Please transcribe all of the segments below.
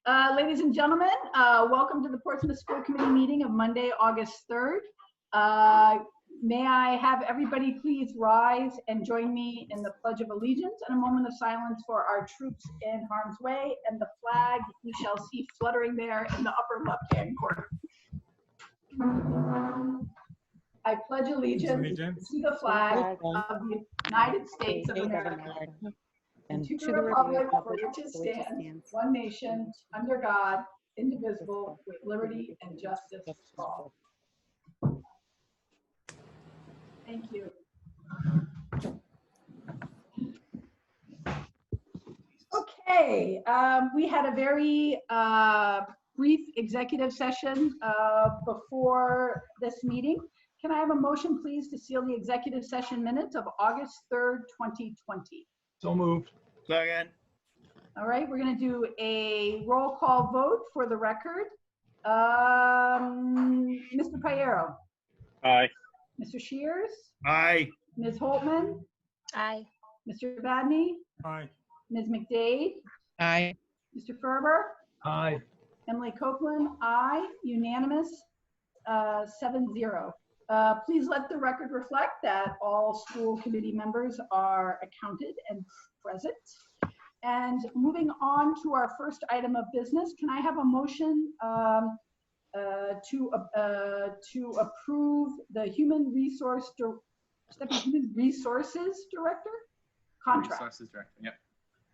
Ladies and gentlemen, welcome to the Portsmouth School Committee meeting of Monday, August 3rd. May I have everybody please rise and join me in the Pledge of Allegiance and a moment of silence for our troops in harm's way and the flag you shall see fluttering there in the upper left-hand corner. I pledge allegiance to the flag of the United States of America and to the republic for which it stands, one nation, under God, indivisible, with liberty and justice for all. Thank you. Okay, we had a very brief executive session before this meeting. Can I have a motion, please, to seal the executive session minutes of August 3rd, 2020? So moved. Second. All right, we're going to do a roll call vote for the record. Mr. Piero. Aye. Mr. Shears. Aye. Ms. Holtman. Aye. Mr. Badney. Aye. Ms. McDade. Aye. Mr. Ferber. Aye. Emily Copeland. Aye. Unanimous. 7-0. Please let the record reflect that all school committee members are accounted and present. And moving on to our first item of business, can I have a motion to approve the Human Resources Director contract? Resources Director, yep.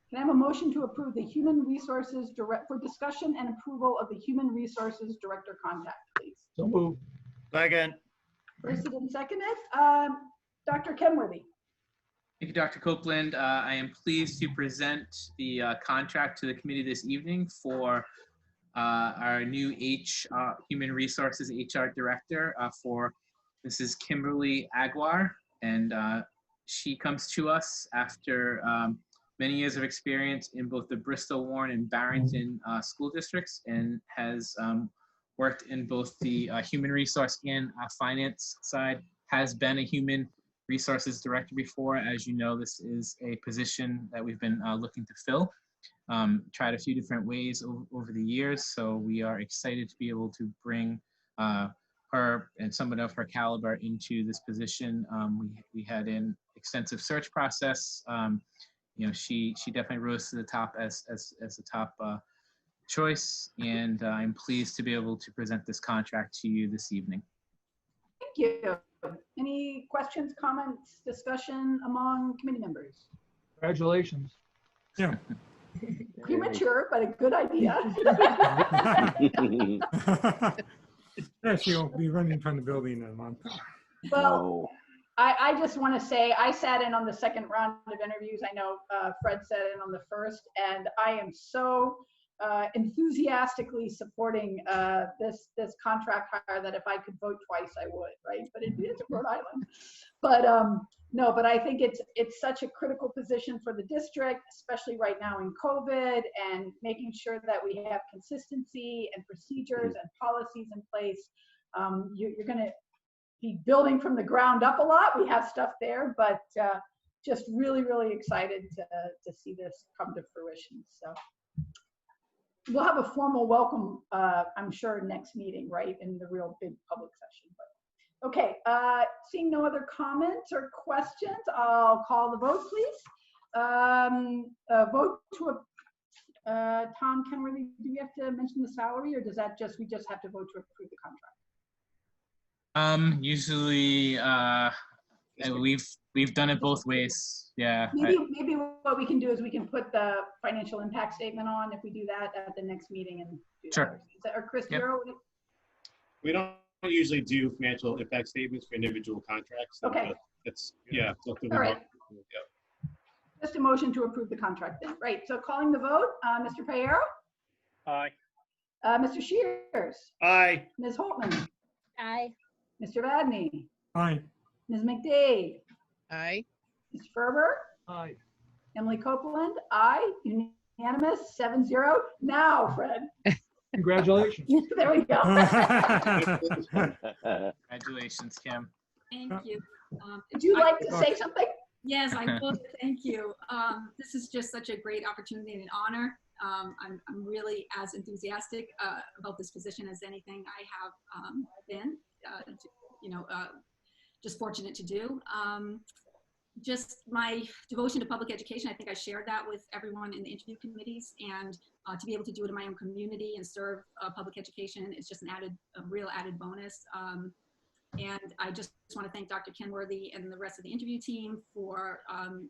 Can I have a motion to approve the Human Resources Director for discussion and approval of the Human Resources Director contract, please? So moved. Second. First and seconded. Dr. Kenworthy. Thank you, Dr. Copeland. I am pleased to present the contract to the committee this evening for our new Human Resources HR Director for Mrs. Kimberly Aguar. And she comes to us after many years of experience in both the Bristol, Warren, and Barrington school districts, and has worked in both the human resource and finance side, has been a human resources director before. As you know, this is a position that we've been looking to fill. Tried a few different ways over the years, so we are excited to be able to bring her and someone of her caliber into this position. We had an extensive search process. You know, she definitely rose to the top as the top choice, and I'm pleased to be able to present this contract to you this evening. Thank you. Any questions, comments, discussion among committee members? Congratulations. Yeah. Premature, but a good idea. Yes, you'll be running from the building in a month. Well, I just want to say I sat in on the second round of interviews. I know Fred sat in on the first, and I am so enthusiastically supporting this contract hire that if I could vote twice, I would, right? But it is Rhode Island. But no, but I think it's such a critical position for the district, especially right now in COVID, and making sure that we have consistency and procedures and policies in place. You're going to be building from the ground up a lot. We have stuff there, but just really, really excited to see this come to fruition. So we'll have a formal welcome, I'm sure, next meeting, right, in the real big public session. But okay, seeing no other comments or questions, I'll call the vote, please. Vote to Tom Kenworthy. Do we have to mention the salary, or does that we just have to vote to approve the contract? Usually, we've done it both ways. Yeah. Maybe what we can do is we can put the financial impact statement on if we do that at the next meeting and do sure. That. Or Chris, yep. We don't usually do financial impact statements for individual contracts. So okay. Yeah. All right. Yeah. Just a motion to approve the contract then. Right. So calling the vote, Mr. Piero? Aye. Mr. Shears? Aye. Ms. Holtman? Aye. Mr. Badney? Aye. Ms. McDade? Aye. Mr. Ferber? Aye. Emily Copeland? Aye. Unanimous, 7-0. Now, Fred. Congratulations. There we go. Congratulations, Kim. Thank you. Would you like to say something? Yes, I would. Thank you. This is just such a great opportunity and an honor. I'm really as enthusiastic about this position as anything I have been, just fortunate to do. Just my devotion to public education, I think I shared that with everyone in the interview committees, and to be able to do it in my own community and serve public education is just a real added bonus. And I just want to thank Dr. Kenworthy and the rest of the interview team for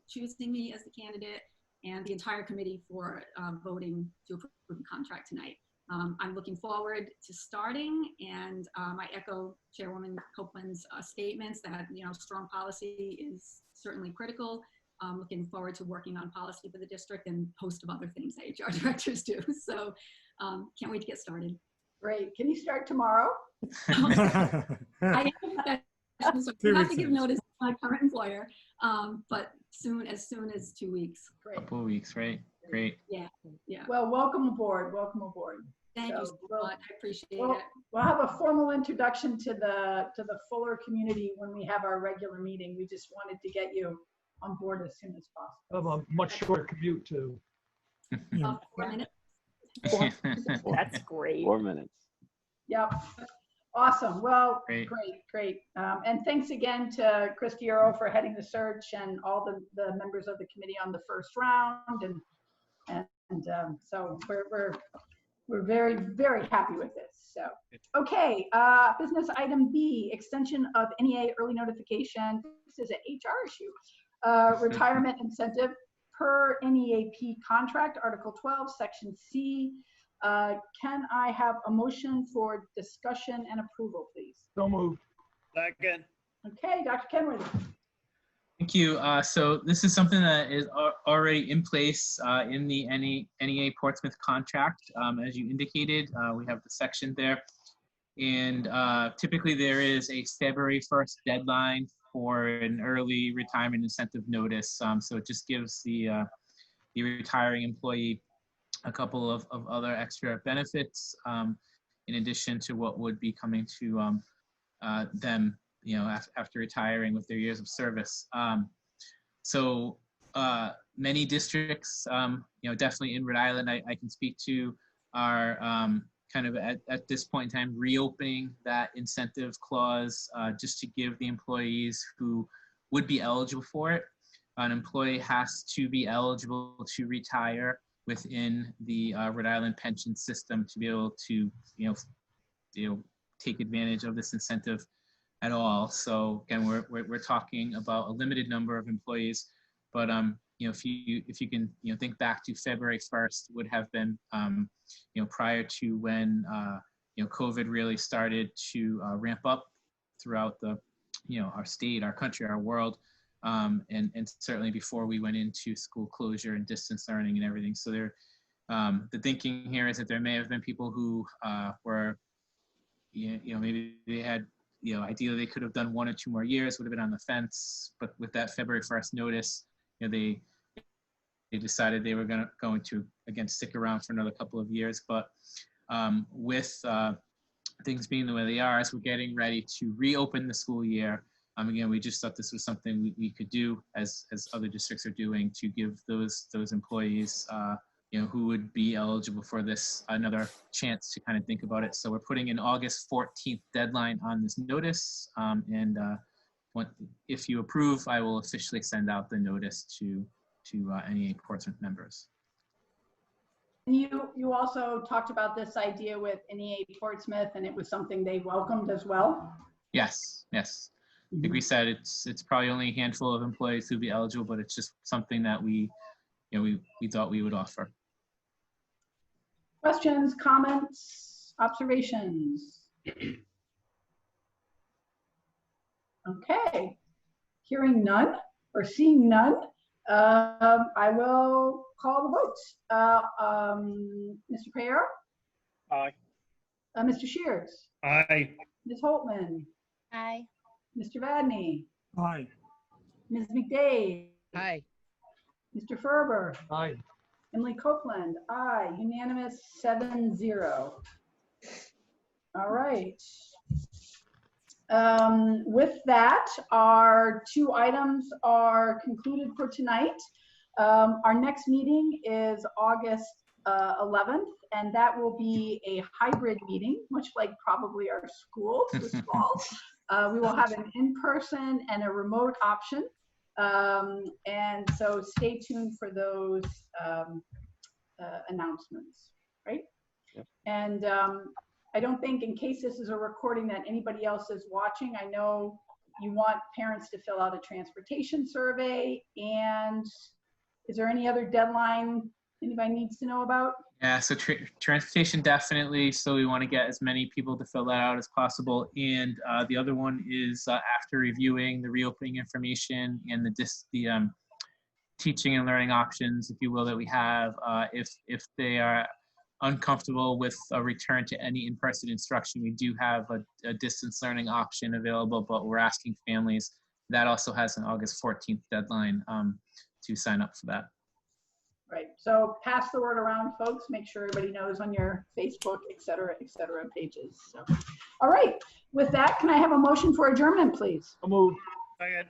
choosing me as the candidate, and the entire committee for voting to approve the contract tonight. I'm looking forward to starting, and I echo Chairwoman Copeland's statements that strong policy is certainly critical. I'm looking forward to working on policy for the district and a host of other things that HR directors do. So can't wait to get started. Great. Can you start tomorrow? I am, so I have to give notice to my current employer, but as soon as 2 weeks. Great. Couple of weeks, right? Great. Yeah. Well, welcome aboard. Welcome aboard. Thank you so much. I appreciate it. We'll have a formal introduction to the Fuller community when we have our regular meeting. We just wanted to get you on board as soon as possible. I have a much shorter commute too. 4 minutes. That's great. 4 minutes. Yep. Awesome. Well, Great. great. And thanks again to Chris Dioro for heading the search, and all the members of the committee on the first round. And so we're very, very happy with this. So, okay, business item B, extension of NEA early notification. This is an HR issue. Retirement incentive per NEAP contract, Article 12, Section C. Can I have a motion for discussion and approval, please? So moved. Second. Okay, Dr. Kenworthy. Thank you. So this is something that is already in place in the NEA Portsmouth contract. As you indicated, we have the section there. And typically there is a February 1st deadline for an early retirement incentive notice. So it just gives the retiring employee a couple of other extra benefits in addition to what would be coming to them, after retiring with their years of service. So many districts, definitely in Rhode Island, I can speak to, are kind of at this point in time reopening that incentive clause just to give the employees who would be eligible for it. An employee has to be eligible to retire within the Rhode Island pension system to be able to, take advantage of this incentive at all. So again, we're talking about a limited number of employees, but if you can think back to February 1st would have been prior to when COVID really started to ramp up throughout the our state, our country, our world. And certainly before we went into school closure and distance learning and everything. So the thinking here is that there may have been people who were, maybe they had, ideally they could have done 1 or 2 more years, would have been on the fence, but with that February 1st notice, they decided they were going to again stick around for another couple of years. But with things being the way they are, as we're getting ready to reopen the school year, again, we just thought this was something we could do as other districts are doing to give those employees, who would be eligible for this another chance to kind of think about it. So we're putting an August 14th deadline on this notice. And if you approve, I will officially send out the notice to any Portsmouth members. And you also talked about this idea with NEA Portsmouth, and it was something they welcomed as well? Yes. I think we said it's probably only a handful of employees who'd be eligible, but it's just something that we thought we would offer. Questions, comments, observations? Okay, hearing none or seeing none, I will call the vote. Mr. Pereira? Aye. Mr. Shears? Aye. Ms. Holtman? Aye. Mr. Vadney? Aye. Ms. McDade? Aye. Mr. Ferber? Aye. Emily Copeland? Aye. Unanimous 7-0. All right. With that, our 2 items are concluded for tonight. Our next meeting is August 11th, and that will be a hybrid meeting, much like probably our schools this fall. We will have an in-person and a remote option. And so stay tuned for those announcements, right? Yep. And I don't think, in case this is a recording, that anybody else is watching. I know you want parents to fill out a transportation survey. And is there any other deadline anybody needs to know about? Yeah, so transportation definitely. So we want to get as many people to fill that out as possible. And the other one is after reviewing the reopening information and the teaching and learning options, if you will, that we have, if they are uncomfortable with a return to any in-person instruction, we do have a distance learning option available, but we're asking families. That also has an August 14th deadline to sign up for that. Right, so pass the word around, folks. Make sure everybody knows on your Facebook, et cetera, pages. So, all right, with that, can I have a motion for adjournment, please? I'll move. Second.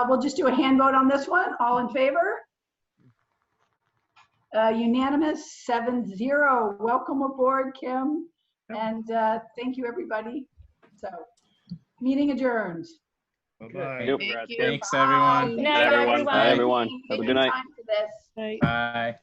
We'll just do a hand vote on this one. All in favor? Unanimous, 7-0. Welcome aboard, Kim. And thank you, everybody. So, meeting adjourned. Bye-bye. Yep. Thank you. Thanks, everyone. Good night, everyone. Bye, everyone. Have a good night. Time for this. Night. Bye.